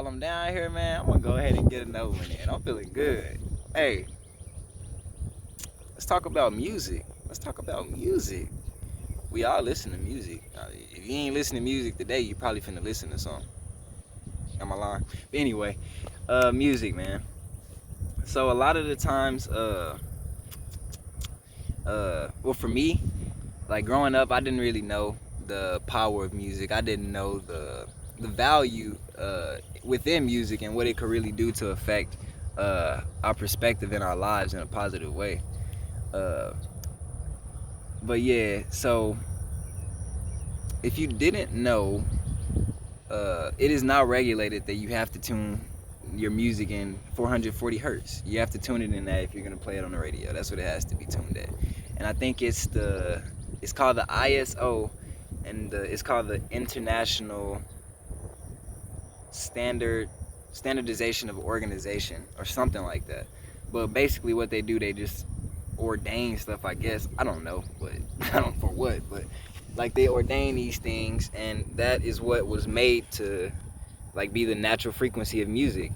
while I'm down here, man, I'm gonna go ahead and get another one in. I'm feeling good. Hey, let's talk about music. Let's talk about music. We all listen to music. If you ain't listening to music today, you probably finna listen to something. Am I lying? But anyway, music, man. So a lot of the times, well, for me, like growing up, I didn't really know the power of music. I didn't know the value within music and what it could really do to affect our perspective in our lives in a positive way. Uh, but yeah, so if you didn't know, it is now regulated that you have to tune your music in 440 hertz. You have to tune it in that if you're gonna play it on the radio. That's what it has to be tuned at. And I think it's called the ISO, and it's called the International Standardization of Organization or something like that. But basically, what they do, they just ordain stuff. I guess I don't know, but I don't for what, but like they ordain these things, and that is what was made to like be the natural frequency of music.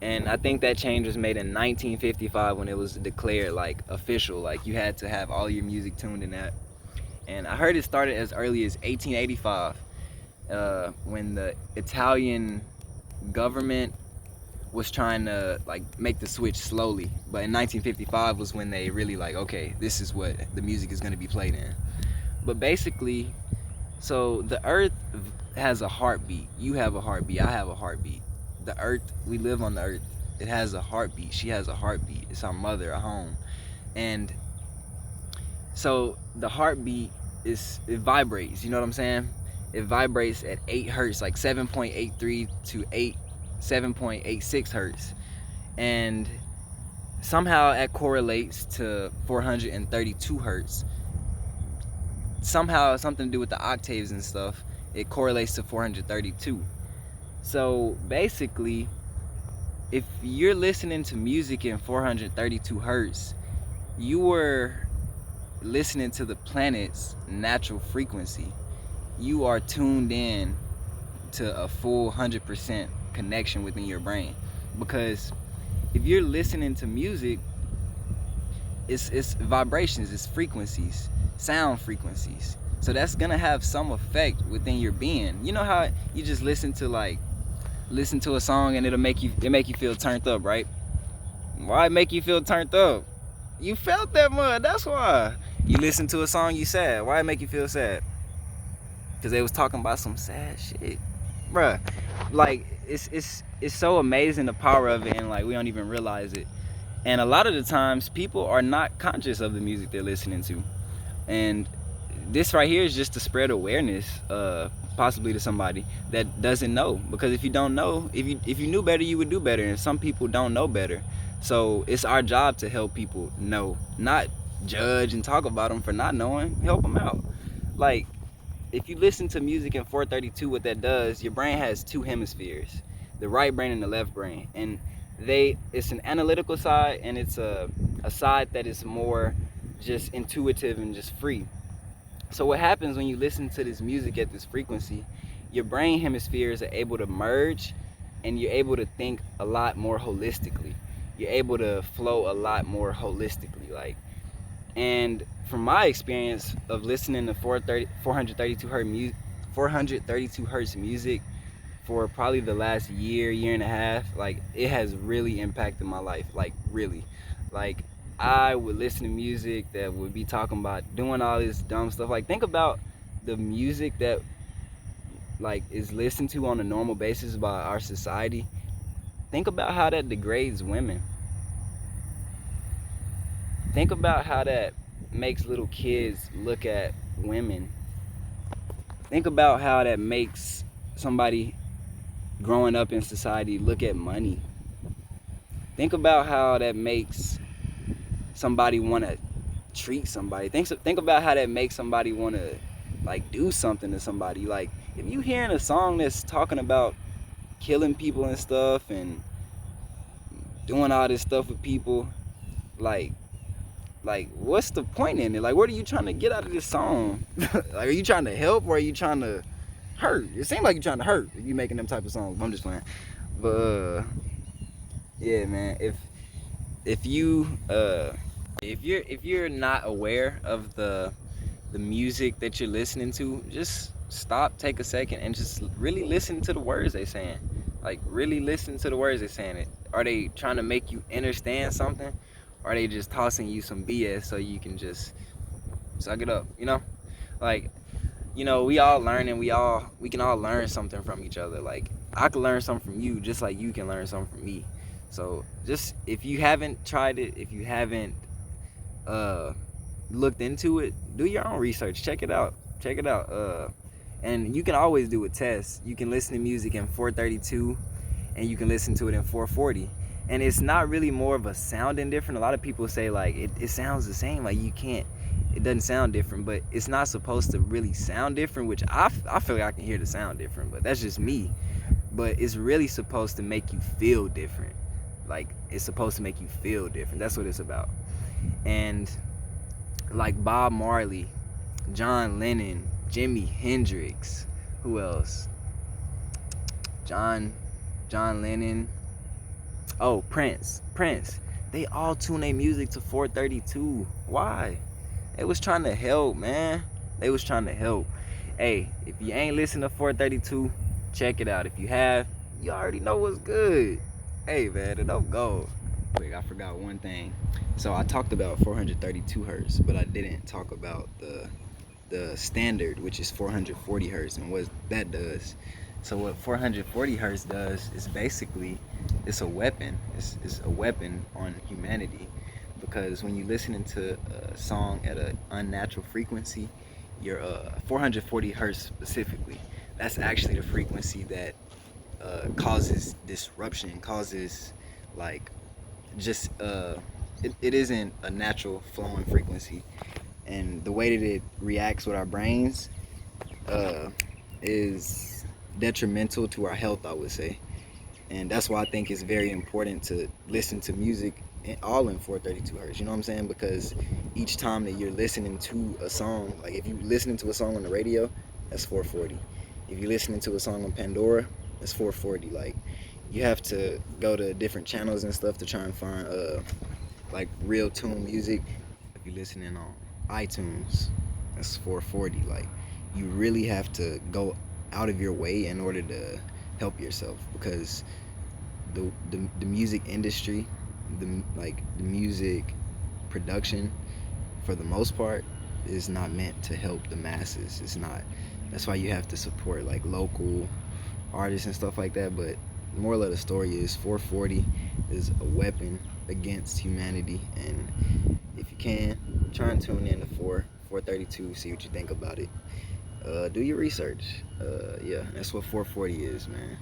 And I think that change was made in 1955 when it was declared like official, like you had to have all your music tuned in that. And I heard it started as early as 1885, when the Italian government was trying to like make the switch slowly. But in 1955 was when they really like, okay, this is what the music is going to be played in. But basically, so the earth has a heartbeat. You have a heartbeat. I have a heartbeat. The earth, we live on the earth. It has a heartbeat. She has a heartbeat. It's our mother, our home. And so the heartbeat it vibrates. You know what I'm saying? It vibrates at 8 hertz, like 7.83 to 7.86 hertz. And somehow that correlates to 432 hertz. Somehow something to do with the octaves and stuff, it correlates to 432. So basically, if you're listening to music in 432 hertz, you were listening to the planet's natural frequency. You are tuned in to a full 100% connection within your brain. Because if you're listening to music, it's vibrations, it's frequencies, sound frequencies. So that's gonna have some effect within your being. You know how you just listen to a song and it make you feel turned up, right? Why it make you feel turned up? You felt that much. That's why. You listen to a song, you sad. Why it make you feel sad? Because they was talking about some sad shit, bruh. Like it's so amazing the power of it, and like we don't even realize it. And a lot of the times, people are not conscious of the music they're listening to, and this right here is just to spread awareness, possibly to somebody that doesn't know. Because if you don't know, if you knew better, you would do better. And some people don't know better. So it's our job to help people know, not judge and talk about them for not knowing. Help them out. Like if you listen to music in 432, what that does, your brain has two hemispheres, the right brain and the left brain, and it's an analytical side, and it's a side that is more just intuitive and just free. So what happens when you listen to this music at this frequency, your brain hemispheres are able to merge, and you're able to think a lot more holistically. You're able to flow a lot more holistically. And from my experience of listening to 432 hertz music for probably the last year and a half, like it has really impacted my life. Like really, like I would listen to music that would be talking about doing all this dumb stuff. Like think about the music that like is listened to on a normal basis by our society. Think about how that degrades women. Think about how that makes little kids look at women. Think about how that makes somebody growing up in society look at money. Think about how that makes somebody want to treat somebody. Think about how that makes somebody want to like do something to somebody. Like if you hearing a song that's talking about killing people and stuff and doing all this stuff with people, like what's the point in it? Like what are you trying to get out of this song? Like are you trying to help or are you trying to hurt? It seems like you're trying to hurt if you making them type of songs. I'm just playing. But yeah, man. If you if you're not aware of the music that you're listening to, just stop, take a second, and just really listen to the words they're saying. Like, really listen to the words they're saying. Are they trying to make you understand something? Or are they just tossing you some BS so you can just suck it up? Like, we all learn, and we can all learn something from each other. Like, I can learn something from you just like you can learn something from me. So just, if you haven't tried it, if you haven't uh looked into it, do your own research. Check it out. And you can always do a test. You can listen to music in 432 and you can listen to it in 440, and it's not really more of a sounding different. A lot of people say like it sounds the same, like it doesn't sound different, but it's not supposed to really sound different, which I feel like I can hear the sound different, but that's just me. But it's really supposed to make you feel different. Like, it's supposed to make you feel different. That's what it's about. And like Bob Marley, John Lennon, Jimi Hendrix, who else? John Lennon. Oh, Prince. They all tune their music to 432. Why? They was trying to help, man. They was trying to help. Hey, if you ain't listened to 432, check it out. If you have, you already know what's good. Hey, man, it don't go. Wait, I forgot one thing. So I talked about 432 hertz, but I didn't talk about the standard, which is 440 hertz, and what that does. So what 440 hertz does is basically, it's a weapon. It's a weapon on humanity, because when you listening to a song at an unnatural frequency, your 440 hertz specifically, that's actually the frequency that causes disruption, causes like just it isn't a natural flowing frequency. And the way that it reacts with our brains is detrimental to our health, I would say. And that's why I think it's very important to listen to music all in 432 hertz. You know what I'm saying? Because each time that you're listening to a song, like if you're listening to a song on the radio, that's 440. If you're listening to a song on Pandora, that's 440. Like, you have to go to different channels and stuff to try and find like real tune music. If you're listening on iTunes, that's 440. Like, you really have to go out of your way in order to help yourself, because the music industry, the music production, for the most part, is not meant to help the masses. It's not. That's why you have to support like local artists and stuff like that. But the moral of the story is 440 is a weapon against humanity, and if you can, try and tune in to 432, see what you think about it. Do your research. Yeah, that's what 440 is, man.